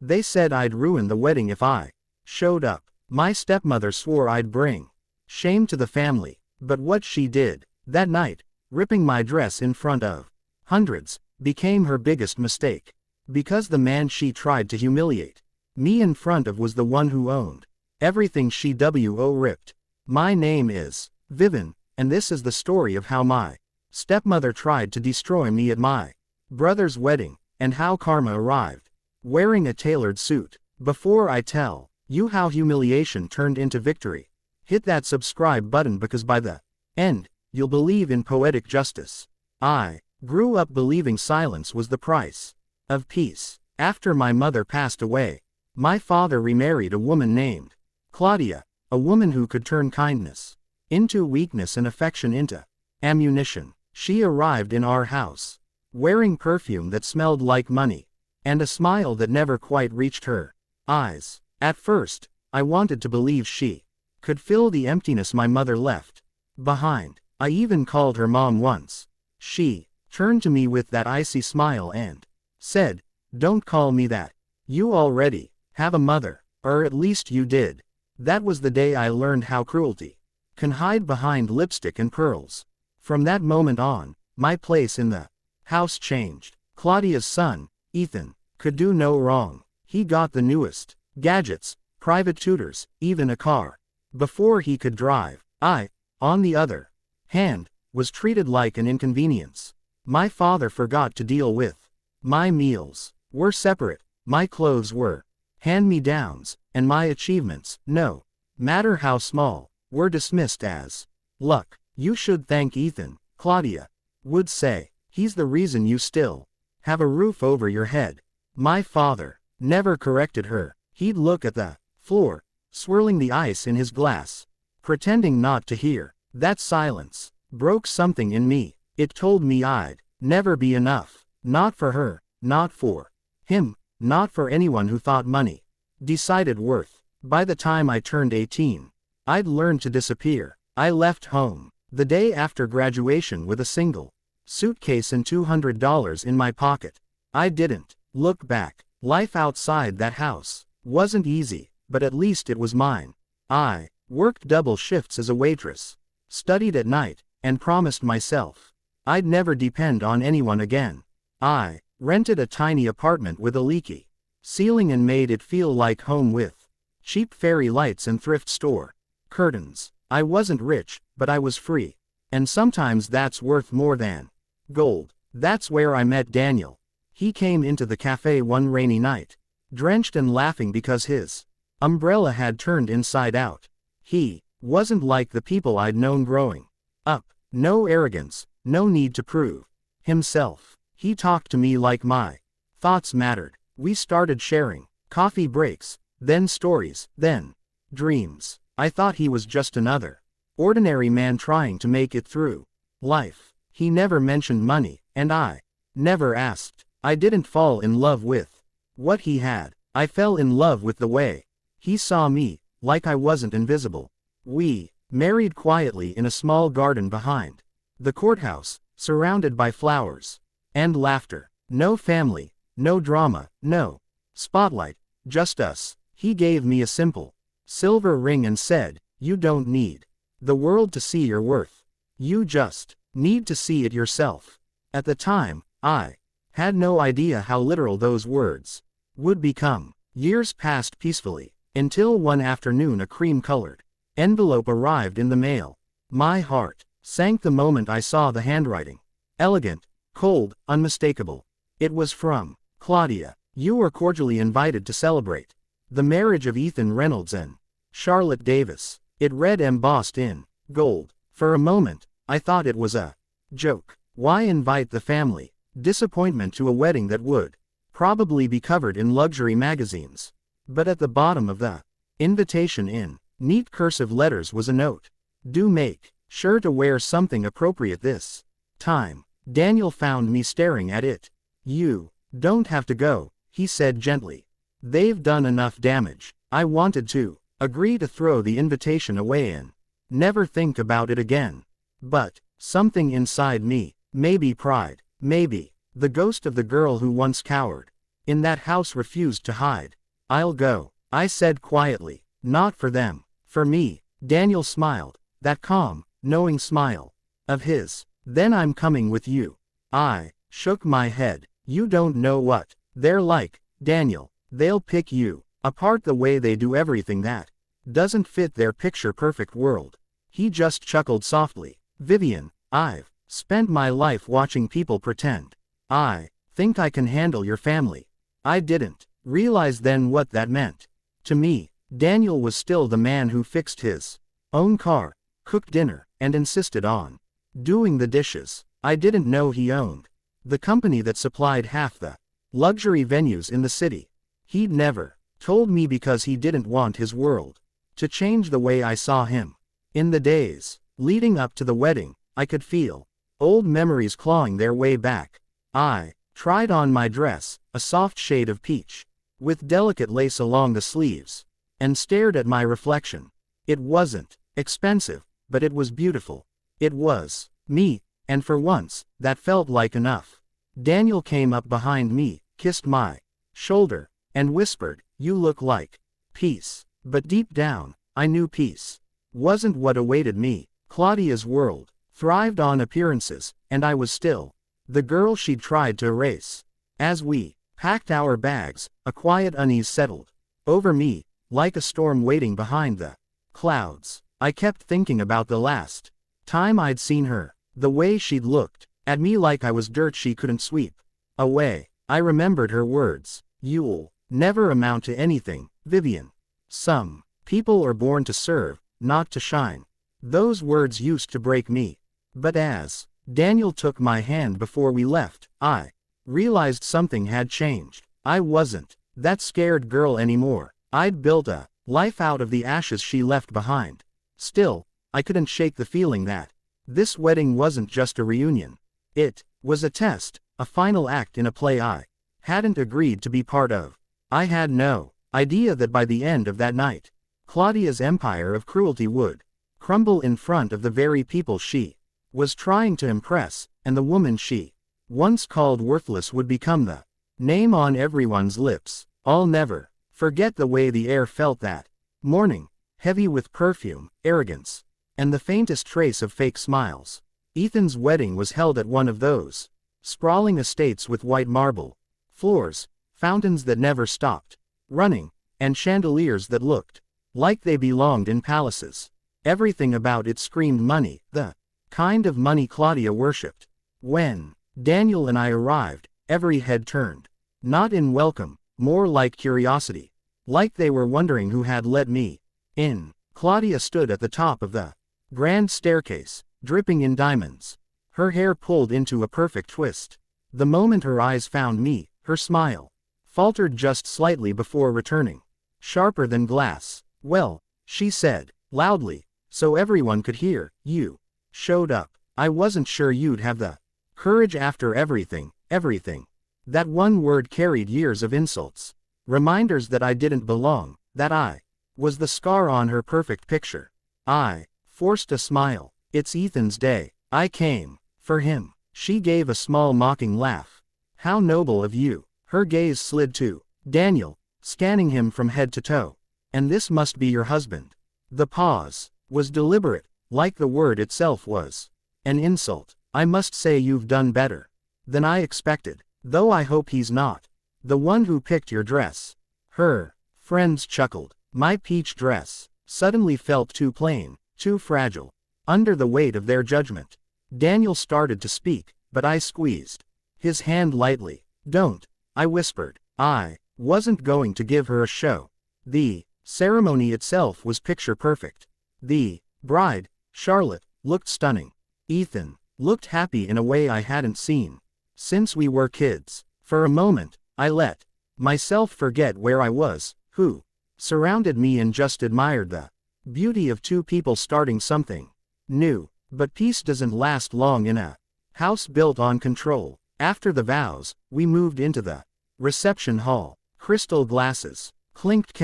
They said I'd ruin the wedding if I showed up. My stepmother swore I'd bring shame to the family. But what she did that night, ripping my dress in front of hundreds, became her biggest mistake. Because the man she tried to humiliate me in front of was the one who owned everything she ripped. My name is Vivian, and this is the story of how my stepmother tried to destroy me at my brother's wedding, and how karma arrived, wearing a tailored suit. Before I tell you how humiliation turned into victory, hit that subscribe button, because by the end, you'll believe in poetic justice. I grew up believing silence was the price of peace. After my mother passed away, my father remarried a woman named Claudia, a woman who could turn kindness into weakness and affection into ammunition. She arrived in our house, wearing perfume that smelled like money, and a smile that never quite reached her eyes. At first, I wanted to believe she could fill the emptiness my mother left behind. I even called her mom once. She turned to me with that icy smile and said, "Don't call me that. You already have a mother, or at least you did." That was the day I learned how cruelty can hide behind lipstick and pearls. From that moment on, my place in the house changed. Claudia's son, Ethan, could do no wrong. He got the newest gadgets, private tutors, even a car before he could drive. I, on the other hand, was treated like an inconvenience. My father forgot to deal with my meals were separate, my clothes were hand-me-downs, and my achievements, no matter how small, were dismissed as luck. "You should thank Ethan," Claudia would say. "He's the reason you still have a roof over your head." My father never corrected her. He'd look at the floor, swirling the ice in his glass, pretending not to hear. That silence broke something in me. It told me I'd never be enough. Not for her, not for him, not for anyone who thought money decided worth. By the time I turned 18, I'd learned to disappear. I left home the day after graduation with a single suitcase and $200 in my pocket. I didn't look back. Life outside that house wasn't easy, but at least it was mine. I worked double shifts as a waitress, studied at night, and promised myself I'd never depend on anyone again. I rented a tiny apartment with a leaky ceiling and made it feel like home with cheap fairy lights and thrift store curtains. I wasn't rich, but I was free. And sometimes that's worth more than gold. That's where I met Daniel. He came into the cafe one rainy night, drenched and laughing because his umbrella had turned inside out. He wasn't like the people I'd known growing up. No arrogance, no need to prove himself. He talked to me like my thoughts mattered. We started sharing coffee breaks, then stories, then dreams. I thought he was just another ordinary man trying to make it through life. He never mentioned money, and I never asked. I didn't fall in love with what he had. I fell in love with the way he saw me, like I wasn't invisible. We married quietly in a small garden behind the courthouse, surrounded by flowers and laughter. No family, no drama, no spotlight, just us. He gave me a simple silver ring and said, "You don't need the world to see your worth. You just need to see it yourself." At the time, I had no idea how literal those words would become. Years passed peacefully, until one afternoon a cream-colored envelope arrived in the mail. My heart sank the moment I saw the handwriting. Elegant, cold, unmistakable. It was from Claudia. "You are cordially invited to celebrate the marriage of Ethan Reynolds and Charlotte Davis." It read embossed in gold. For a moment, I thought it was a joke. Why invite the family? Disappointment to a wedding that would probably be covered in luxury magazines. But at the bottom of the invitation in neat cursive letters was a note. "Do make sure to wear something appropriate this time." Daniel found me staring at it. "You don't have to go," he said gently. "They've done enough damage." I wanted to agree to throw the invitation away and never think about it again. But something inside me, maybe pride, maybe the ghost of the girl who once cowered in that house refused to hide. I'll go, I said quietly. Not for them. For me. Daniel smiled, that calm, knowing smile of his. Then I'm coming with you. I shook my head. You don't know what they're like, Daniel. They'll pick you apart the way they do everything that doesn't fit their picture-perfect world. He just chuckled softly. Vivian, I've spent my life watching people pretend. I think I can handle your family. I didn't realize then what that meant. To me, Daniel was still the man who fixed his own car, cooked dinner, and insisted on doing the dishes. I didn't know he owned the company that supplied half the luxury venues in the city. He'd never told me because he didn't want his world to change the way I saw him. In the days leading up to the wedding, I could feel old memories clawing their way back. I tried on my dress, a soft shade of peach, with delicate lace along the sleeves, and stared at my reflection. It wasn't expensive, but it was beautiful. It was me, and for once, that felt like enough. Daniel came up behind me, kissed my shoulder, and whispered, "You look like peace." But deep down, I knew peace wasn't what awaited me. Claudia's world thrived on appearances, and I was still the girl she'd tried to erase. As we packed our bags, a quiet unease settled over me, like a storm waiting behind the clouds. I kept thinking about the last time I'd seen her, the way she'd looked at me like I was dirt she couldn't sweep away. I remembered her words, "You'll never amount to anything, Vivian. Some people are born to serve, not to shine." Those words used to break me. But as Daniel took my hand before we left, I realized something had changed. I wasn't that scared girl anymore. I'd built a life out of the ashes she left behind. Still, I couldn't shake the feeling that this wedding wasn't just a reunion. It was a test, a final act in a play I hadn't agreed to be part of. I had no idea that by the end of that night, Claudia's empire of cruelty would crumble in front of the very people she was trying to impress, and the woman she once called worthless would become the name on everyone's lips. I'll never forget the way the air felt that morning, heavy with perfume, arrogance, and the faintest trace of fake smiles. Ethan's wedding was held at one of those sprawling estates with white marble floors, fountains that never stopped running, and chandeliers that looked like they belonged in palaces. Everything about it screamed money, the kind of money Claudia worshipped. When Daniel and I arrived, every head turned. Not in welcome, more like curiosity. Like they were wondering who had let me in. Claudia stood at the top of the grand staircase, dripping in diamonds. Her hair pulled into a perfect twist. The moment her eyes found me, her smile faltered just slightly before returning, sharper than glass. "Well," she said, loudly, so everyone could hear, "you showed up. I wasn't sure you'd have the courage after everything, everything." That one word carried years of insults. Reminders that I didn't belong, that I was the scar on her perfect picture. I forced a smile. "It's Ethan's day. I came for him." She gave a small mocking laugh. "How noble of you." Her gaze slid to Daniel, scanning him from head to toe. "And this must be your husband." The pause was deliberate, like the word itself was an insult. "I must say you've done better than I expected. Though I hope he's not the one who picked your dress." Her friends chuckled. My peach dress suddenly felt too plain, too fragile, under the weight of their judgment. Daniel started to speak, but I squeezed his hand lightly. "Don't," I whispered. I wasn't going to give her a show. The ceremony itself was picture perfect. The bride, Charlotte, looked stunning. Ethan looked happy in a way I hadn't seen since we were kids. For a moment, I let myself forget where I was, who surrounded me, and just admired the beauty of two people starting something new. But peace doesn't last long in a house built on control. After the vows, we moved into the reception hall. Crystal glasses clinked,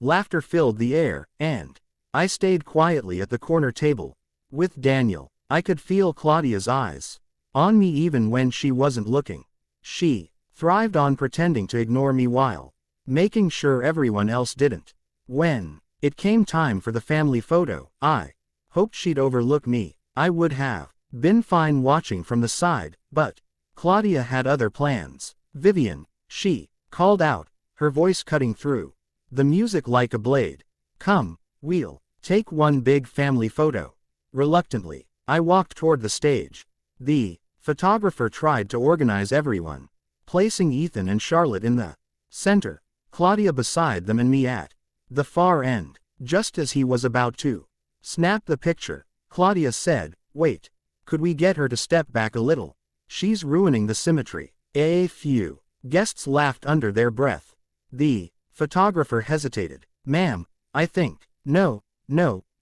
laughter filled the air, and I stayed quietly at the corner table with Daniel. I could feel Claudia's eyes on me even when she wasn't looking. She thrived on pretending to ignore me while making sure everyone else didn't. When it came time for the family photo, I hoped she'd overlook me. I would have been fine watching from the side, but Claudia had other plans. Vivian, she called out, her voice cutting through the music like a blade. Come, we'll take one big family photo. Reluctantly, I walked toward the stage. The photographer tried to organize everyone, placing Ethan and Charlotte in the center, Claudia beside them and me at the far end. Just as he was about to snap the picture, Claudia said, "Wait, could we get her to step back a little? She's ruining the symmetry." A few guests laughed under their breath. The photographer hesitated. "Ma'am, I think." No,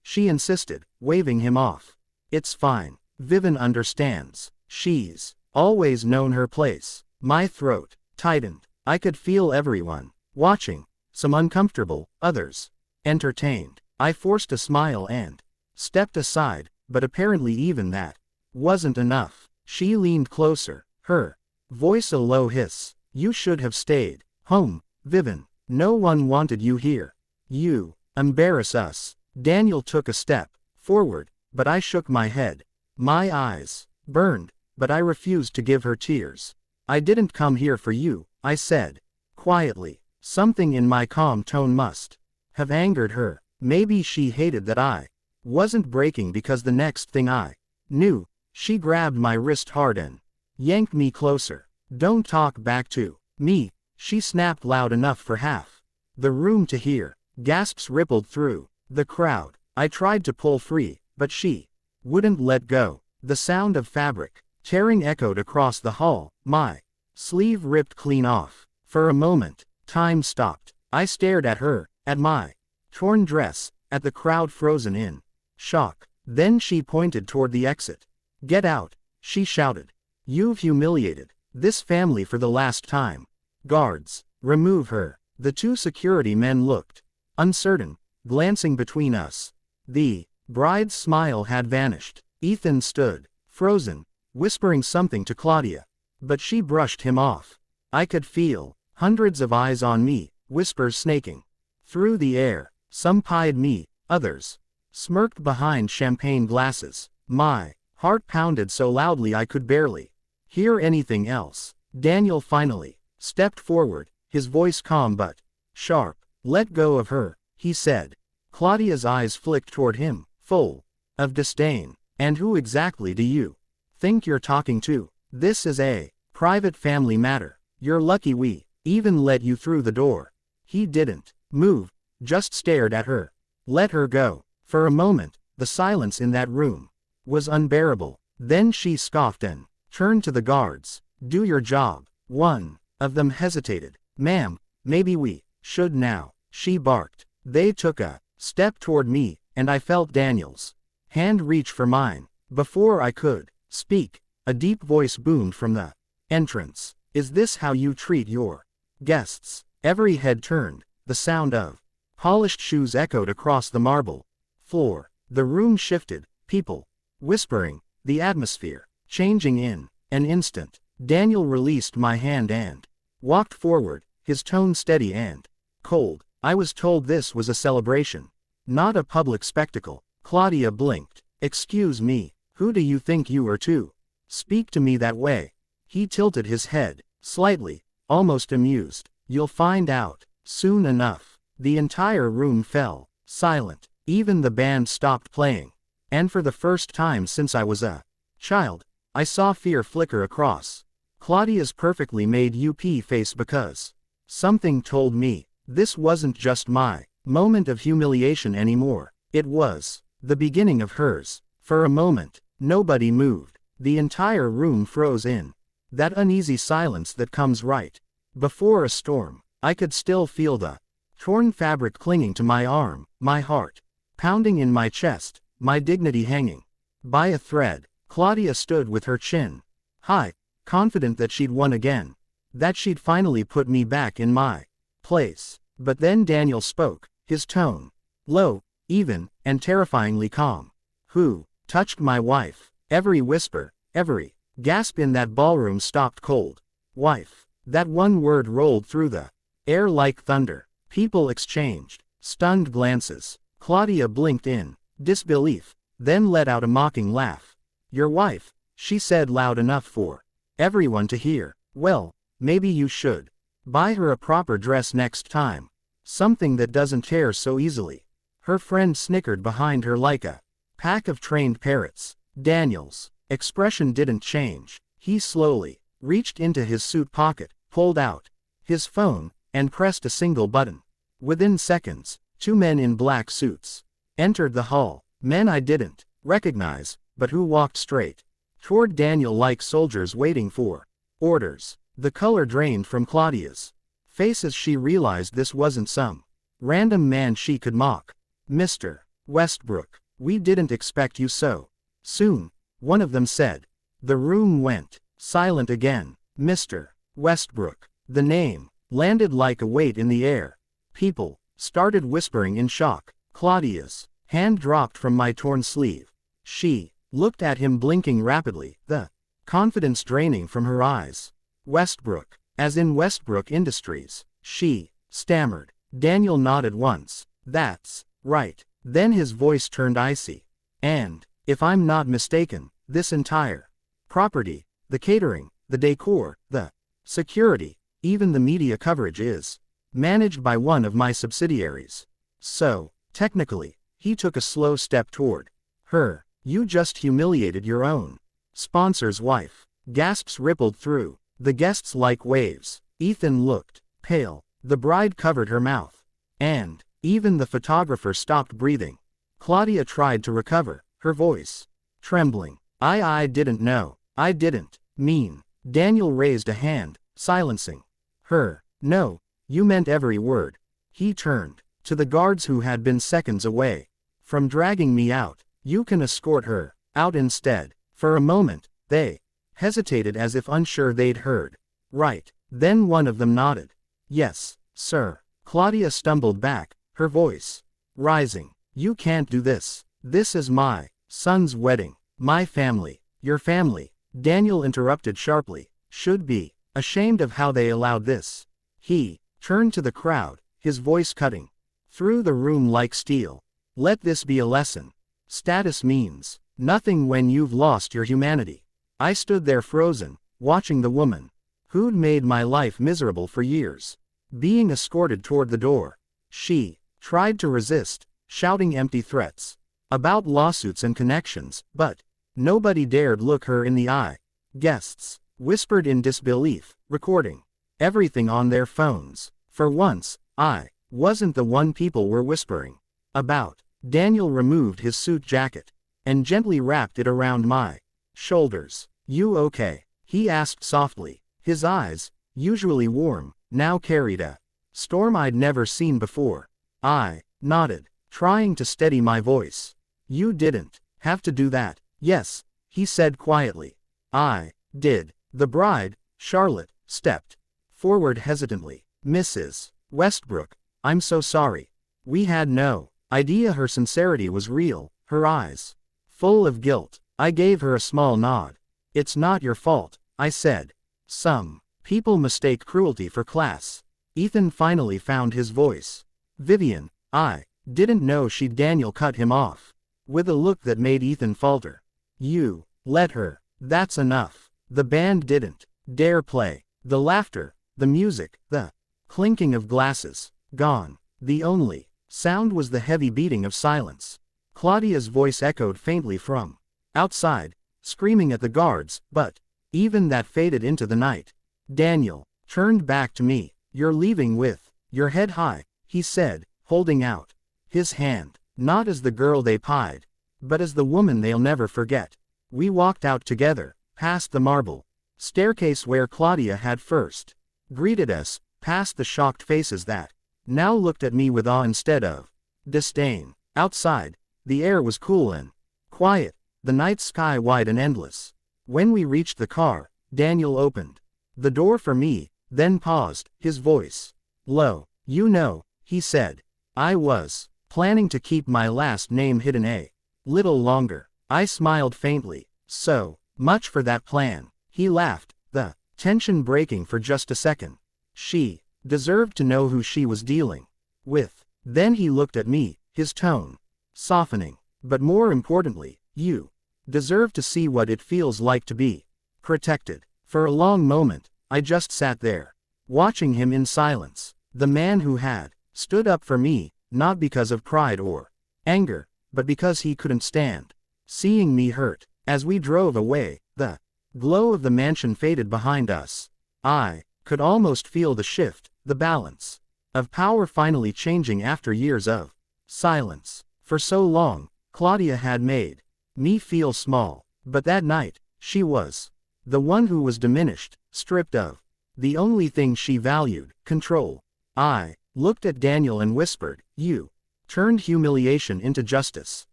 she insisted, waving him off. "It's fine. Vivian understands. She's always known her place." My throat tightened. I could feel everyone watching, some uncomfortable, others entertained. I forced a smile and stepped aside, but apparently even that wasn't enough. She leaned closer, her voice a low hiss. "You should have stayed home, Vivian. No one wanted you here. You embarrass us." Daniel took a step forward, but I shook my head. My eyes burned, but I refused to give her tears. "I didn't come here for you," I said quietly. Something in my calm tone must have angered her. Maybe she hated that I wasn't breaking, because the next thing I knew, she grabbed my wrist hard and yanked me closer. "Don't talk back to me," she snapped loud enough for half the room to hear. Gasps rippled through the crowd. I tried to pull free, but she wouldn't let go. The sound of fabric tearing echoed across the hall. My sleeve ripped clean off. For a moment, time stopped. I stared at her, at my torn dress, at the crowd frozen in shock. Then she pointed toward the exit. "Get out," she shouted. "You've humiliated this family for the last time. Guards, remove her." The two security men looked uncertain, glancing between us. The bride's smile had vanished. Ethan stood frozen, whispering something to Claudia, but she brushed him off. I could feel hundreds of eyes on me, whispers snaking through the air. Some pied me, others smirked behind champagne glasses. My heart pounded so loudly I could barely hear anything else. Daniel finally stepped forward, his voice calm but sharp. "Let go of her," he said. Claudia's eyes flicked toward him, full of disdain. "And who exactly do you think you're talking to? This is a private family matter. You're lucky we even let you through the door." He didn't move, just stared at her. "Let her go." For a moment, the silence in that room was unbearable. Then she scoffed and turned to the guards. "Do your job." One of them hesitated. "Ma'am, maybe we should now," she barked. They took a step toward me, and I felt Daniel's hand reach for mine. Before I could speak, a deep voice boomed from the entrance. "Is this how you treat your guests?" Every head turned. The sound of polished shoes echoed across the marble floor. The room shifted, people whispering, the atmosphere changing in an instant. Daniel released my hand and walked forward, his tone steady and cold. "I was told this was a celebration, not a public spectacle." Claudia blinked. "Excuse me, who do you think you are to speak to me that way?" He tilted his head slightly, almost amused. "You'll find out soon enough." The entire room fell silent. Even the band stopped playing. And for the first time since I was a child, I saw fear flicker across Claudia's perfectly made UP face, because something told me this wasn't just my moment of humiliation anymore. It was the beginning of hers. For a moment, nobody moved. The entire room froze in that uneasy silence that comes right before a storm. I could still feel the torn fabric clinging to my arm, my heart pounding in my chest, my dignity hanging by a thread. Claudia stood with her chin high, confident that she'd won again, that she'd finally put me back in my place. But then Daniel spoke, his tone low, even, and terrifyingly calm. "Who touched my wife?" Every whisper, every gasp in that ballroom stopped cold. "Wife." That one word rolled through the air like thunder. People exchanged stunned glances. Claudia blinked in disbelief, then let out a mocking laugh. Your wife, she said loud enough for everyone to hear. Well, maybe you should buy her a proper dress next time. Something that doesn't tear so easily. Her friend snickered behind her like a pack of trained parrots. Daniel's expression didn't change. He slowly reached into his suit pocket, pulled out his phone, and pressed a single button. Within seconds, 2 men in black suits entered the hall. Men I didn't recognize, but who walked straight toward Daniel like soldiers waiting for orders. The color drained from Claudia's face as she realized this wasn't some random man she could mock. Mr. Westbrook, we didn't expect you so soon, one of them said. The room went silent again. Mr. Westbrook. The name landed like a weight in the air. People started whispering in shock. Claudia's hand dropped from my torn sleeve. She looked at him blinking rapidly, the confidence draining from her eyes. Westbrook, as in Westbrook Industries, she stammered. Daniel nodded once. That's right. Then his voice turned icy. And, if I'm not mistaken, this entire property, the catering, the decor, the security, even the media coverage is managed by one of my subsidiaries. So, technically, he took a slow step toward her. You just humiliated your own sponsor's wife. Gasps rippled through the guests like waves. Ethan looked pale. The bride covered her mouth. And even the photographer stopped breathing. Claudia tried to recover, her voice trembling. I didn't know. I didn't mean. Daniel raised a hand, silencing her. No, you meant every word. He turned to the guards who had been seconds away from dragging me out. You can escort her out instead. For a moment, they hesitated as if unsure they'd heard right. Then one of them nodded. Yes, sir. Claudia stumbled back, her voice rising. You can't do this. This is my son's wedding. My family. Your family. Daniel interrupted sharply. Should be ashamed of how they allowed this. He turned to the crowd, his voice cutting through the room like steel. Let this be a lesson. Status means nothing when you've lost your humanity. I stood there frozen, watching the woman who'd made my life miserable for years being escorted toward the door. She tried to resist, shouting empty threats about lawsuits and connections, but nobody dared look her in the eye. Guests whispered in disbelief, recording everything on their phones. For once, I wasn't the one people were whispering about. Daniel removed his suit jacket and gently wrapped it around my shoulders. You okay? He asked softly. His eyes, usually warm, now carried a storm I'd never seen before. I nodded, trying to steady my voice. You didn't have to do that. Yes, he said quietly. I did. The bride, Charlotte, stepped forward hesitantly. Mrs. Westbrook, I'm so sorry. We had no idea. Her sincerity was real, her eyes full of guilt. I gave her a small nod. It's not your fault, I said. Some people mistake cruelty for class. Ethan finally found his voice. Vivian, I didn't know she'd. Daniel cut him off with a look that made Ethan falter. You let her. That's enough. The band didn't dare play. The laughter, the music, the clinking of glasses, gone. The only sound was the heavy beating of silence. Claudia's voice echoed faintly from outside, screaming at the guards, but even that faded into the night. Daniel turned back to me. You're leaving with your head high, he said, holding out his hand, not as the girl they pied, but as the woman they'll never forget. We walked out together, past the marble staircase where Claudia had first greeted us, past the shocked faces that now looked at me with awe instead of disdain. Outside, the air was cool and quiet, the night sky wide and endless. When we reached the car, Daniel opened the door for me, then paused, his voice low. You know, he said, I was planning to keep my last name hidden a little longer. I smiled faintly. So much for that plan. He laughed. The tension breaking for just a second. She deserved to know who she was dealing with. Then he looked at me, his tone softening. But more importantly, you deserve to see what it feels like to be protected. For a long moment, I just sat there, watching him in silence. The man who had stood up for me, not because of pride or anger, but because he couldn't stand seeing me hurt. As we drove away, the glow of the mansion faded behind us. I could almost feel the shift, the balance of power finally changing after years of silence. For so long, Claudia had made me feel small, but that night, she was the one who was diminished, stripped of the only thing she valued, control. I looked at Daniel and whispered, "You turned humiliation into justice."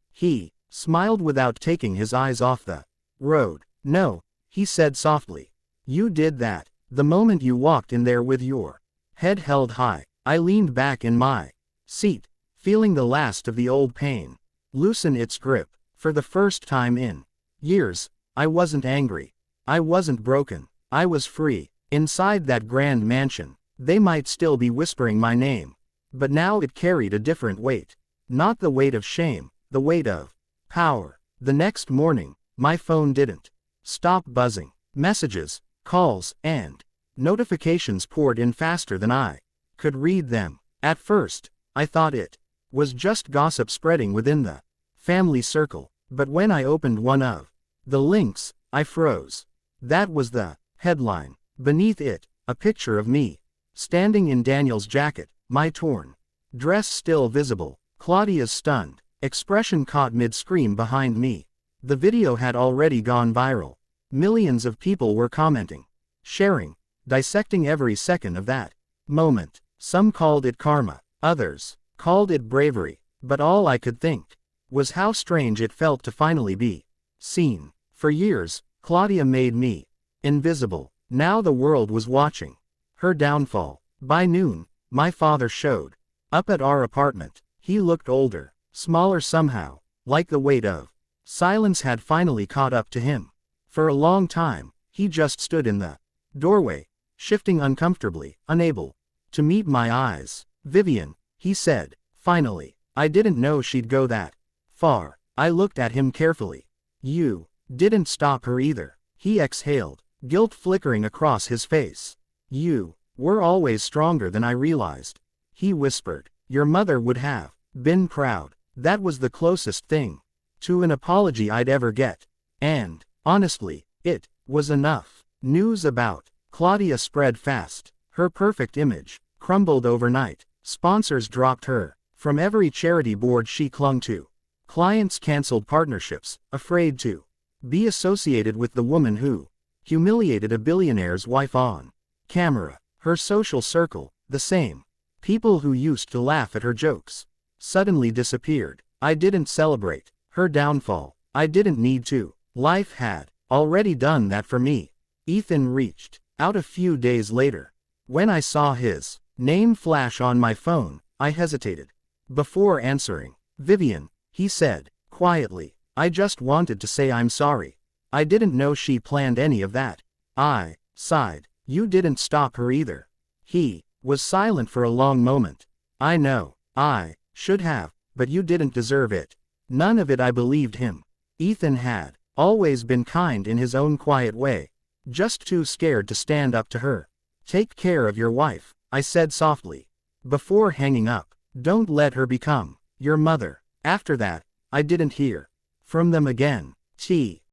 He smiled without taking his eyes off the road. "No," he said softly. "You did that, the moment you walked in there with your head held high." I leaned back in my seat, feeling the last of the old pain loosen its grip. For the first time in years, I wasn't angry. I wasn't broken. I was free. Inside that grand mansion, they might still be whispering my name. But now it carried a different weight. Not the weight of shame, the weight of power. The next morning, my phone didn't stop buzzing. Messages, calls, and notifications poured in faster than I could read them. At first, I thought it was just gossip spreading within the family circle. But when I opened one of the links, I froze. That was the headline. Beneath it, a picture of me, standing in Daniel's jacket, my torn dress still visible. Claudia's stunned expression caught mid-scream behind me. The video had already gone viral. Millions of people were commenting, sharing, dissecting every second of that moment. Some called it karma, others called it bravery, but all I could think was how strange it felt to finally be seen. For years, Claudia made me invisible. Now the world was watching her downfall. By noon, my father showed up at our apartment. He looked older, smaller somehow, like the weight of silence had finally caught up to him. For a long time, he just stood in the doorway, shifting uncomfortably, unable to meet my eyes. "Vivian," he said, finally. "I didn't know she'd go that far." I looked at him carefully. "You didn't stop her either." He exhaled, guilt flickering across his face. "You were always stronger than I realized." He whispered, "Your mother would have been proud." That was the closest thing to an apology I'd ever get. And, honestly, it was enough. News about Claudia spread fast. Her perfect image crumbled overnight. Sponsors dropped her from every charity board she clung to. Clients canceled partnerships, afraid to be associated with the woman who humiliated a billionaire's wife on camera. Her social circle, the same people who used to laugh at her jokes, suddenly disappeared. I didn't celebrate her downfall. I didn't need to. Life had already done that for me. Ethan reached out a few days later. When I saw his name flash on my phone, I hesitated before answering. "Vivian," he said, quietly, "I just wanted to say I'm sorry. I didn't know she planned any of that." I sighed. "You didn't stop her either." He was silent for a long moment. "I know. I should have, but you didn't deserve it." None of it. I believed him. Ethan had always been kind in his own quiet way, just too scared to stand up to her. "Take care of your wife," I said softly, before hanging up. "Don't let her become your mother." After that, I didn't hear from them again. T.